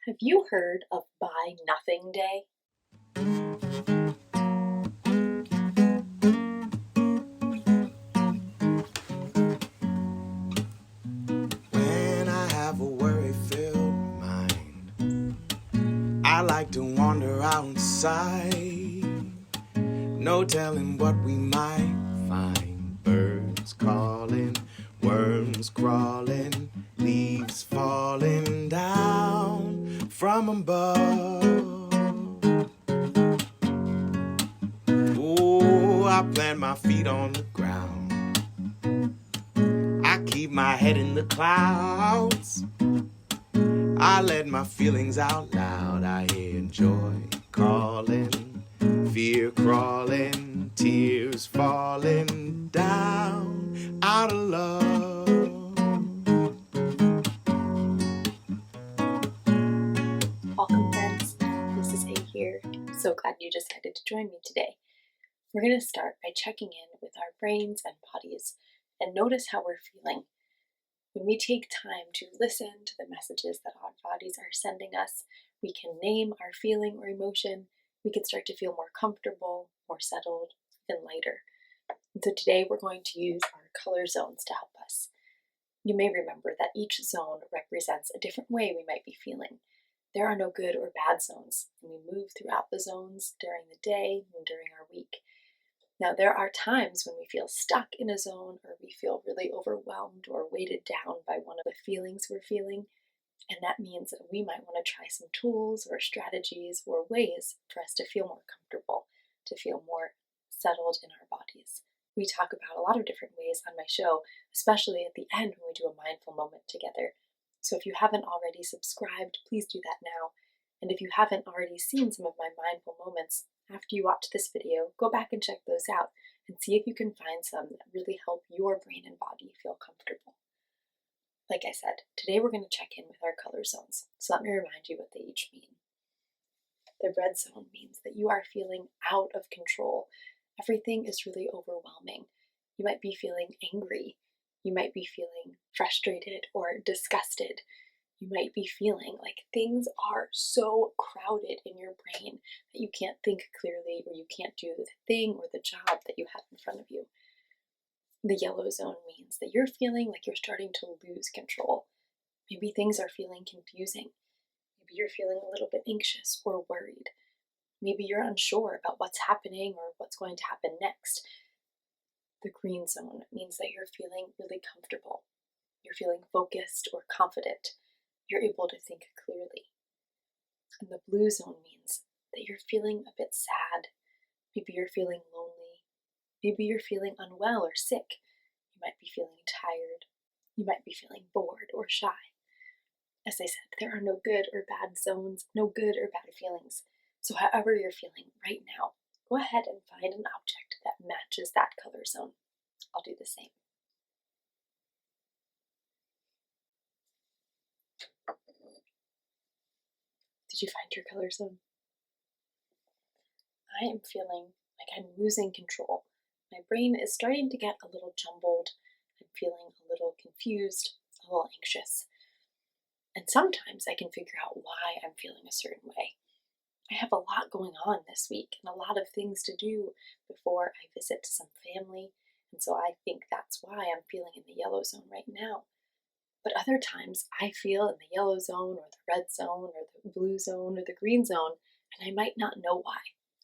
Have you heard of Buy Nothing Day? When I have a worry-filled mind, I like to wander outside. No telling what we might find. Birds calling, worms crawling, leaves falling down from above. Oh, I plant my feet on the ground. I keep my head in the clouds. I let my feelings out loud. I hear joy calling, fear crawling, tears falling down out of love. Welcome, friends. This is A here. I'm so glad you decided to join me today. We're going to start by checking in with our brains and bodies and notice how we're feeling. When we take time to listen to the messages that our bodies are sending us, we can name our feeling or emotion. We can start to feel more comfortable, more settled, and lighter. And so today we're going to use our color zones to help us. You may remember that each zone represents a different way we might be feeling. There are no good or bad zones, and we move throughout the zones during the day and during our week. Now, there are times when we feel stuck in a zone or we feel really overwhelmed or weighted down by one of the feelings we're feeling, and that means that we might want to try some tools or strategies or ways for us to feel more comfortable, to feel more settled in our bodies. We talk about a lot of different ways on my show, especially at the end when we do a mindful moment together. So if you haven't already subscribed, please do that now. And if you haven't already seen some of my mindful moments, after you watch this video, go back and check those out and see if you can find some that really help your brain and body feel comfortable. Like I said, today we're going to check in with our color zones. So let me remind you what they each mean. The red zone means that you are feeling out of control. Everything is really overwhelming. You might be feeling angry. You might be feeling frustrated or disgusted. You might be feeling like things are so crowded in your brain that you can't think clearly or you can't do the thing or the job that you have in front of you. The yellow zone means that you're feeling like you're starting to lose control. Maybe things are feeling confusing. Maybe you're feeling a little bit anxious or worried. Maybe you're unsure about what's happening or what's going to happen next. The green zone means that you're feeling really comfortable. You're feeling focused or confident. You're able to think clearly. And the blue zone means that you're feeling a bit sad. Maybe you're feeling lonely. Maybe you're feeling unwell or sick. You might be feeling tired. You might be feeling bored or shy. As I said, there are no good or bad zones, no good or bad feelings. So however you're feeling right now, go ahead and find an object that matches that color zone. I'll do the same. Did you find your color zone? I am feeling like I'm losing control. My brain is starting to get a little jumbled. I'm feeling a little confused, a little anxious. And sometimes I can figure out why I'm feeling a certain way. I have a lot going on this week and a lot of things to do before I visit some family, and so I think that's why I'm feeling in the yellow zone right now. But other times I feel in the yellow zone or the red zone or the blue zone or the green zone, and I might not know why,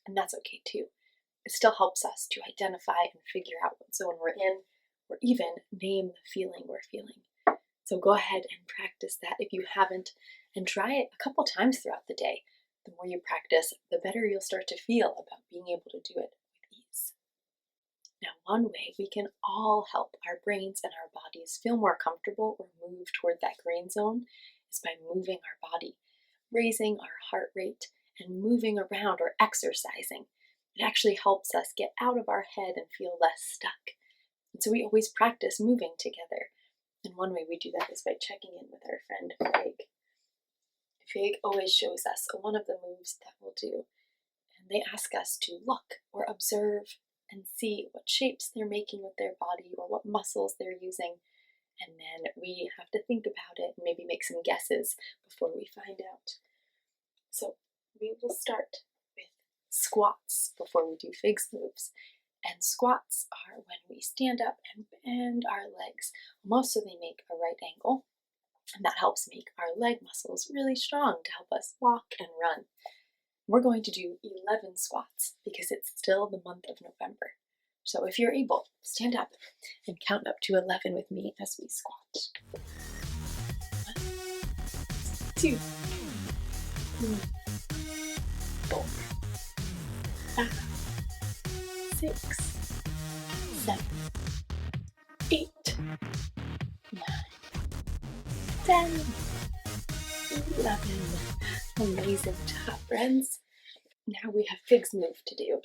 and that's okay too. It still helps us to identify and figure out what zone we're in, or even name the feeling we're feeling. So go ahead and practice that if you haven't, and try it a couple times throughout the day. The more you practice, the better you'll start to feel about being able to do it with ease. Now, one way we can all help our brains and our bodies feel more comfortable or move toward that green zone is by moving our body, raising our heart rate, and moving around or exercising. It actually helps us get out of our head and feel less stuck. And so we always practice moving together. And one way we do that is by checking in with our friend Fig. Fig always shows us one of the moves that we'll do. And they ask us to look or observe and see what shapes they're making with their body or what muscles they're using. And then we have to think about it and maybe make some guesses before we find out. So we will start with squats before we do figs moves. And squats are when we stand up and bend our legs almost so they make a right angle. And that helps make our leg muscles really strong to help us walk and run. We're going to do 11 squats because it's still the month of November. So if you're able, stand up and count up to 11 with me as we squat. 1, 2, 3, 4, 5, 6, 7, 8, 9, 10, 11. Amazing job, friends. Now we have Fig's move to do.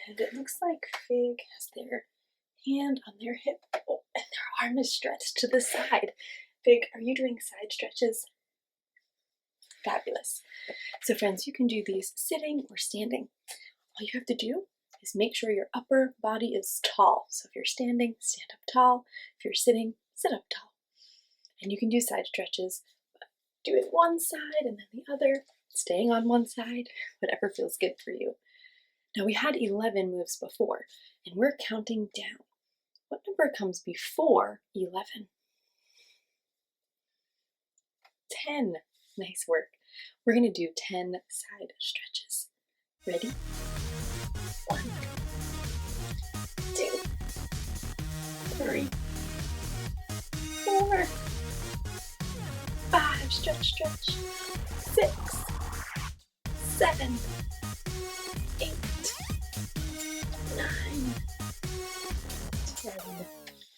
And it looks like Fig has their hand on their hip and their arm is stretched to the side. Fig, are you doing side stretches? Fabulous. So friends, you can do these sitting or standing. All you have to do is make sure your upper body is tall. So if you're standing, stand up tall. If you're sitting, sit up tall. And you can do side stretches, but do it one side and then the other, staying on one side, whatever feels good for you. Now we had 11 moves before, and we're counting down. What number comes before 11? 10. Nice work. We're going to do 10 side stretches. Ready? 1, 2, 3, 4, 5, stretch, stretch, 6, 7, 8, 9, 10.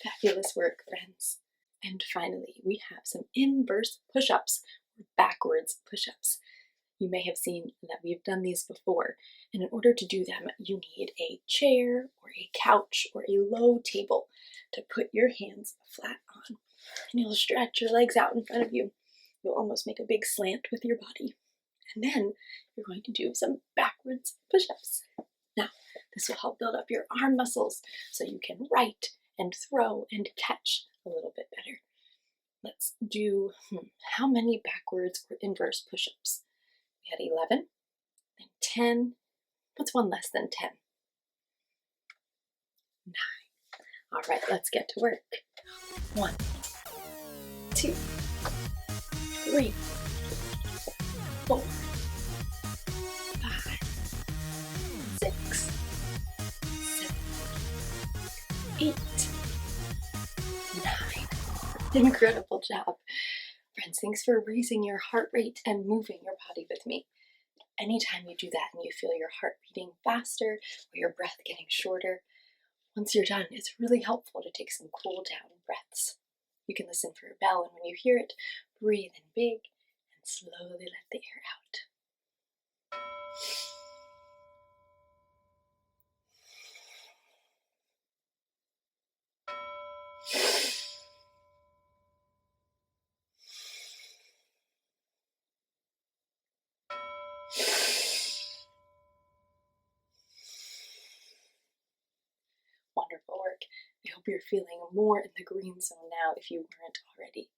Fabulous work, friends. And finally, we have some inverse push-ups, or backwards push-ups. You may have seen that we've done these before, and in order to do them, you need a chair or a couch or a low table to put your hands flat on. And you'll stretch your legs out in front of you. You'll almost make a big slant with your body. And then you're going to do some backwards push-ups. Now, this will help build up your arm muscles so you can write and throw and catch a little bit better. Let's do, how many backwards or inverse push-ups? We had 11, then 10. What's one less than 10? 9. All right, let's get to work. 1, 2, 3, 4, 5, 6, 7, 8, 9. Incredible job. Friends, thanks for raising your heart rate and moving your body with me. Anytime you do that and you feel your heart beating faster or your breath getting shorter, once you're done, it's really helpful to take some cool down breaths. You can listen for a bell, and when you hear it, breathe in big and slowly let the air out. Wonderful work. I hope you're feeling more in the green zone now if you weren't already.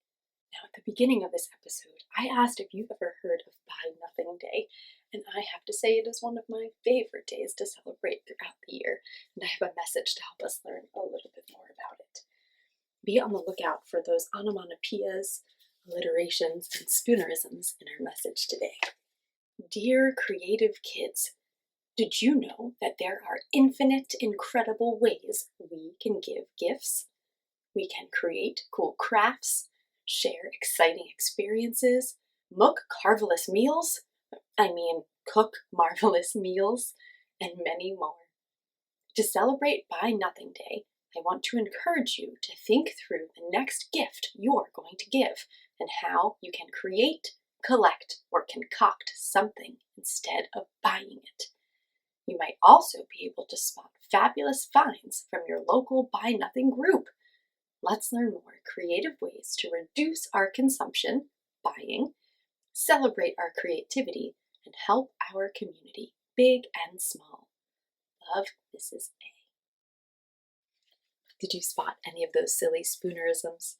Now, at the beginning of this episode, I asked if you've ever heard of Buy Nothing Day, and I have to say it is one of my favorite days to celebrate throughout the year, and I have a message to help us learn a little bit more about it. Be on the lookout for those onomatopoeias, alliterations, and spoonerisms in our message today. Dear creative kids, did you know that there are infinite, incredible ways we can give gifts? We can create cool crafts, share exciting experiences, cook marvelous meals, and many more. To celebrate Buy Nothing Day, I want to encourage you to think through the next gift you're going to give and how you can create, collect, or concoct something instead of buying it. You might also be able to spot fabulous finds from your local Buy Nothing group. Let's learn more creative ways to reduce our consumption, buying, celebrate our creativity, and help our community, big and small. Love, Mrs. A. Did you spot any of those silly spoonerisms?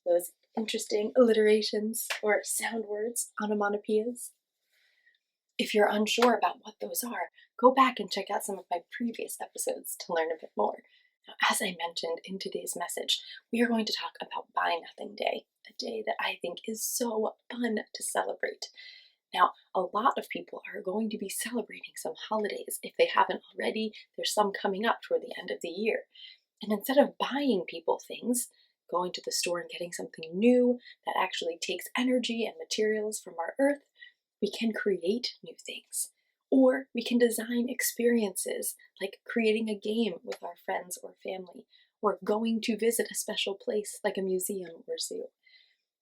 Those interesting alliterations or sound words, onomatopoeias? If you're unsure about what those are, go back and check out some of my previous episodes to learn a bit more. Now, as I mentioned in today's message, we are going to talk about Buy Nothing Day, a day that I think is so fun to celebrate. Now, a lot of people are going to be celebrating some holidays. If they haven't already, there's some coming up toward the end of the year. And instead of buying people things, going to the store and getting something new that actually takes energy and materials from our earth, we can create new things. Or we can design experiences like creating a game with our friends or family, or going to visit a special place like a museum or zoo.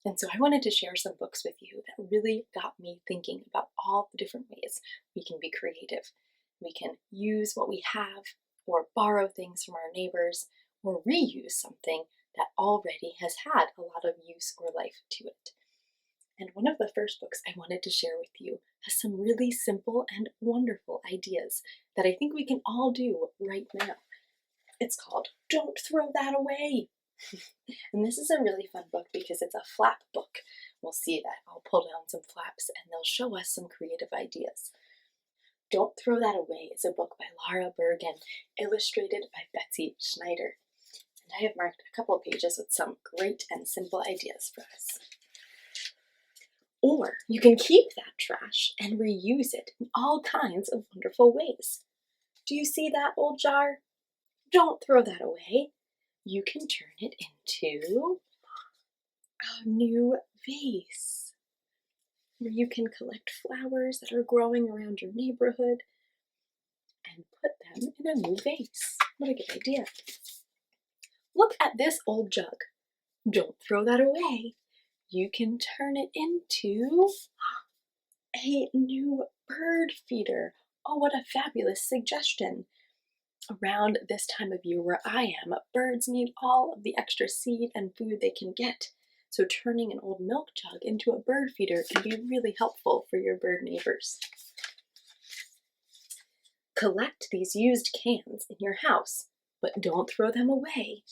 And so I wanted to share some books with you that really got me thinking about all the different ways we can be creative. We can use what we have, or borrow things from our neighbors, or reuse something that already has had a lot of use or life to it. And one of the first books I wanted to share with you has some really simple and wonderful ideas that I think we can all do right now. It's called Don't Throw That Away. And this is a really fun book because it's a flap book. We'll see that. I'll pull down some flaps and they'll show us some creative ideas. Don't Throw That Away is a book by Laura Bergen, illustrated by Betsy Schneider. And I have marked a couple of pages with some great and simple ideas for us. Or you can keep that trash and reuse it in all kinds of wonderful ways. Do you see that old jar? Don't throw that away. You can turn it into a new vase where you can collect flowers that are growing around your neighborhood and put them in a new vase. What a good idea. Look at this old jug. Don't throw that away. You can turn it into a new bird feeder. Oh, what a fabulous suggestion. Around this time of year where I am, birds need all of the extra seed and food they can get. So turning an old milk jug into a bird feeder can be really helpful for your bird neighbors. Collect these used cans in your house, but don't throw them away.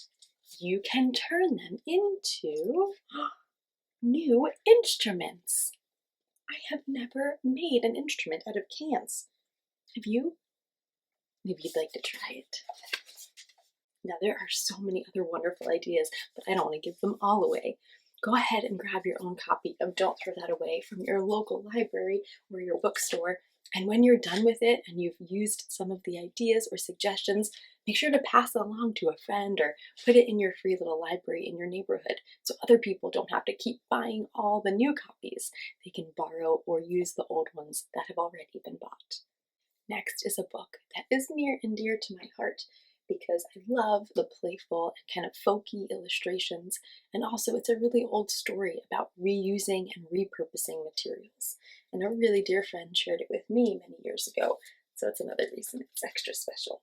You can turn them into new instruments. I have never made an instrument out of cans. Have you? Maybe you'd like to try it. Now, there are so many other wonderful ideas, but I don't want to give them all away. Go ahead and grab your own copy of Don't Throw That Away from your local library or your bookstore. And when you're done with it and you've used some of the ideas or suggestions, make sure to pass it along to a friend or put it in your free little library in your neighborhood so other people don't have to keep buying all the new copies. They can borrow or use the old ones that have already been bought. Next is a book that is near and dear to my heart because I love the playful and kind of folky illustrations, and also it's a really old story about reusing and repurposing materials. And a really dear friend shared it with me many years ago, so it's another reason it's extra special.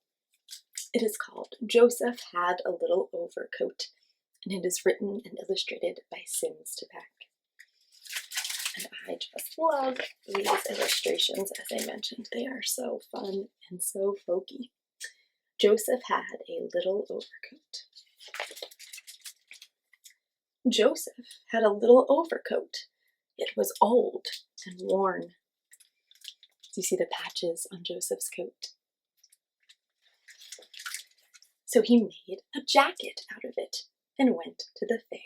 It is called Joseph Had a Little Overcoat, and it is written and illustrated by Sims Tabak. And I just love these illustrations. As I mentioned, they are so fun and so folky. Joseph had a little overcoat. Joseph had a little overcoat. It was old and worn. Do you see the patches on Joseph's coat? So he made a jacket out of it and went to the fair.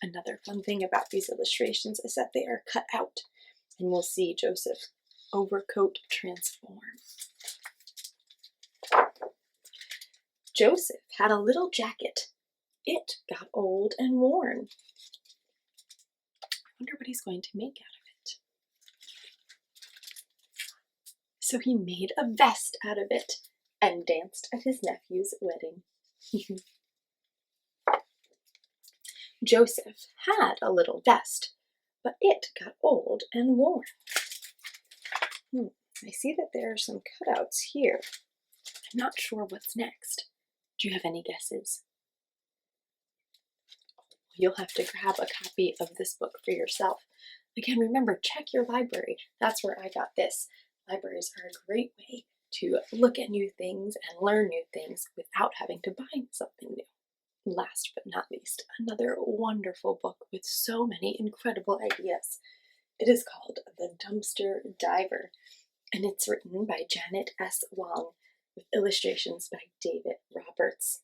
Another fun thing about these illustrations is that they are cut out, and we'll see Joseph's overcoat transform. Joseph had a little jacket. It got old and worn. I wonder what he's going to make out of it. So he made a vest out of it and danced at his nephew's wedding. Joseph had a little vest, but it got old and worn. I see that there are some cutouts here. I'm not sure what's next. Do you have any guesses? You'll have to grab a copy of this book for yourself. Again, remember, check your library. That's where I got this. Libraries are a great way to look at new things and learn new things without having to buy something new. Last but not least, another wonderful book with so many incredible ideas. It is called The Dumpster Diver, and it's written by Janet S. Wong with illustrations by David Roberts.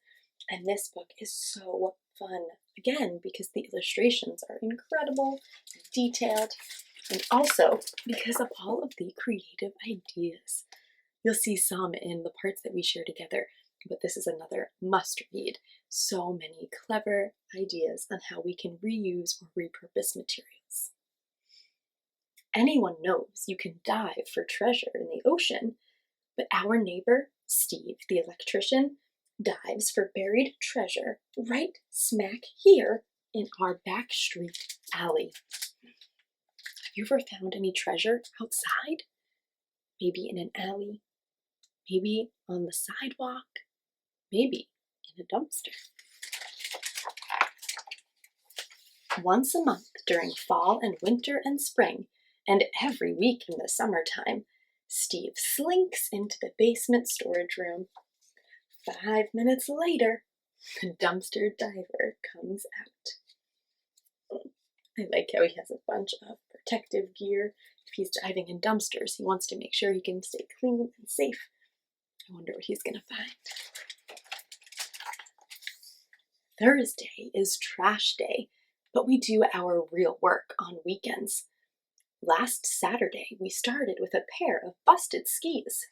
And this book is so fun, again, because the illustrations are incredible, detailed, and also because of all of the creative ideas. You'll see some in the parts that we share together, but this is another must read. So many clever ideas on how we can reuse or repurpose materials. Anyone knows you can dive for treasure in the ocean, but our neighbor, Steve, the electrician, dives for buried treasure right smack here in our back street alley. Have you ever found any treasure outside? Maybe in an alley, maybe on the sidewalk, maybe in a dumpster. Once a month during fall and winter and spring, and every week in the summertime, Steve slinks into the basement storage room. 5 minutes later, the dumpster diver comes out. I like how he has a bunch of protective gear. If he's diving in dumpsters, he wants to make sure he can stay clean and safe. I wonder what he's going to find. Thursday is trash day, but we do our real work on weekends. Last Saturday, we started with a pair of busted skis.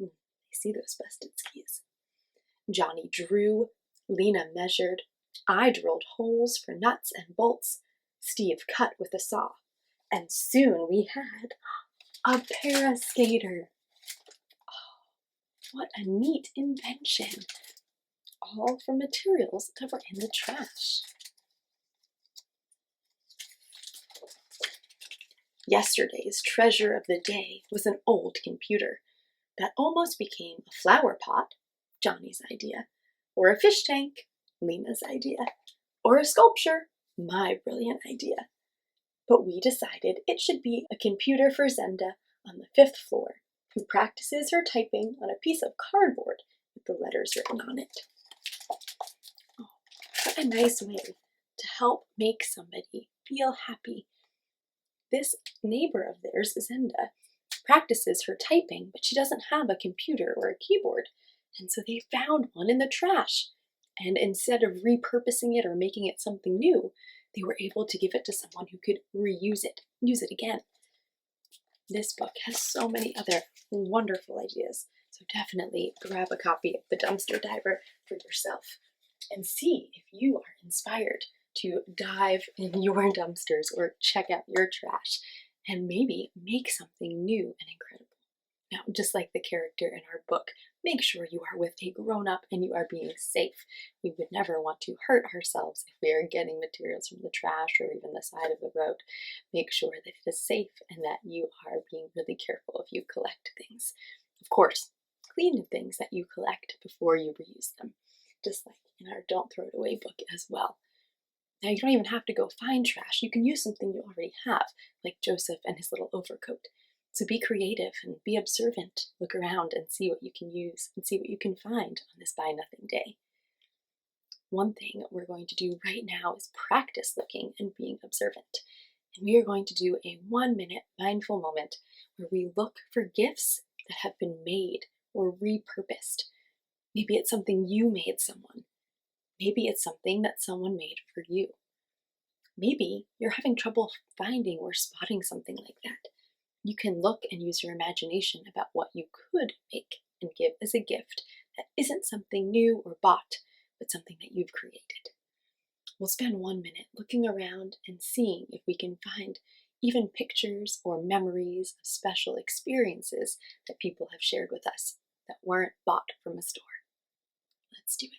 I see those busted skis. Johnny drew, Lena measured, I drilled holes for nuts and bolts, Steve cut with a saw, and soon we had a paraskater. Oh, what a neat invention! All from materials that were in the trash. Yesterday's treasure of the day was an old computer that almost became a flower pot, Johnny's idea, or a fish tank, Lena's idea, or a sculpture, my brilliant idea. But we decided it should be a computer for Zenda on the 5th floor, who practices her typing on a piece of cardboard with the letters written on it. Oh, what a nice way to help make somebody feel happy. This neighbor of theirs, Zenda, practices her typing, but she doesn't have a computer or a keyboard, and so they found one in the trash. And instead of repurposing it or making it something new, they were able to give it to someone who could reuse it, use it again. This book has so many other wonderful ideas, so definitely grab a copy of The Dumpster Diver for yourself and see if you are inspired to dive in your dumpsters or check out your trash and maybe make something new and incredible. Now, just like the character in our book, make sure you are with a grown-up and you are being safe. We would never want to hurt ourselves if we are getting materials from the trash or even the side of the road. Make sure that it is safe and that you are being really careful if you collect things. Of course, clean the things that you collect before you reuse them, just like in our Don't Throw It Away book as well. Now, you don't even have to go find trash. You can use something you already have, like Joseph and his little overcoat. So be creative and be observant. Look around and see what you can use and see what you can find on this Buy Nothing Day. One thing we're going to do right now is practice looking and being observant. And we are going to do a 1-minute mindful moment where we look for gifts that have been made or repurposed. Maybe it's something you made someone. Maybe it's something that someone made for you. Maybe you're having trouble finding or spotting something like that. You can look and use your imagination about what you could make and give as a gift that isn't something new or bought, but something that you've created. We'll spend 1 minute looking around and seeing if we can find even pictures or memories of special experiences that people have shared with us that weren't bought from a store. Let's do it.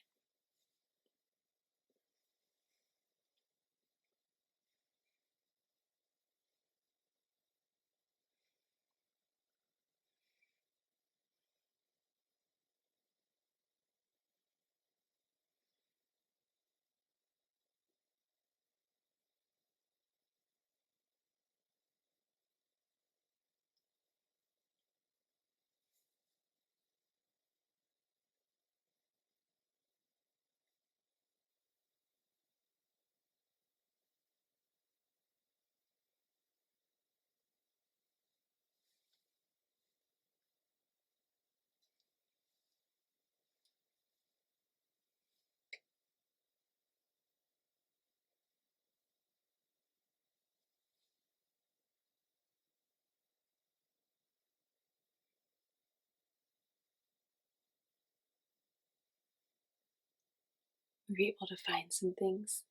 Were you able to find some things?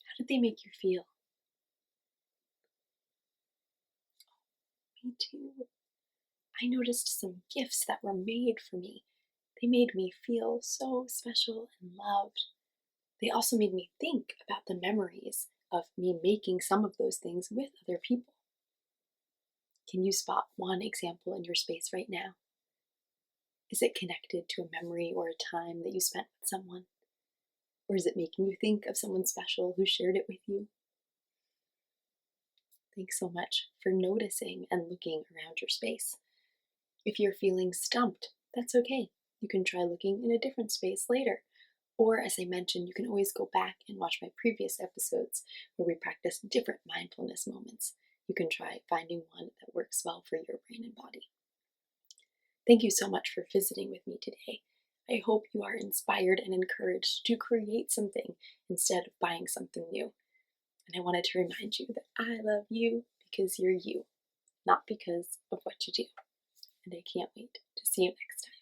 How did they make you feel? Me too. I noticed some gifts that were made for me. They made me feel so special and loved. They also made me think about the memories of me making some of those things with other people. Can you spot one example in your space right now? Is it connected to a memory or a time that you spent with someone? Or is it making you think of someone special who shared it with you? Thanks so much for noticing and looking around your space. If you're feeling stumped, that's okay. You can try looking in a different space later. Or, as I mentioned, you can always go back and watch my previous episodes where we practice different mindfulness moments. You can try finding one that works well for your brain and body. Thank you so much for visiting with me today. I hope you are inspired and encouraged to create something instead of buying something new. And I wanted to remind you that I love you because you're you, not because of what you do. And I can't wait to see you next time.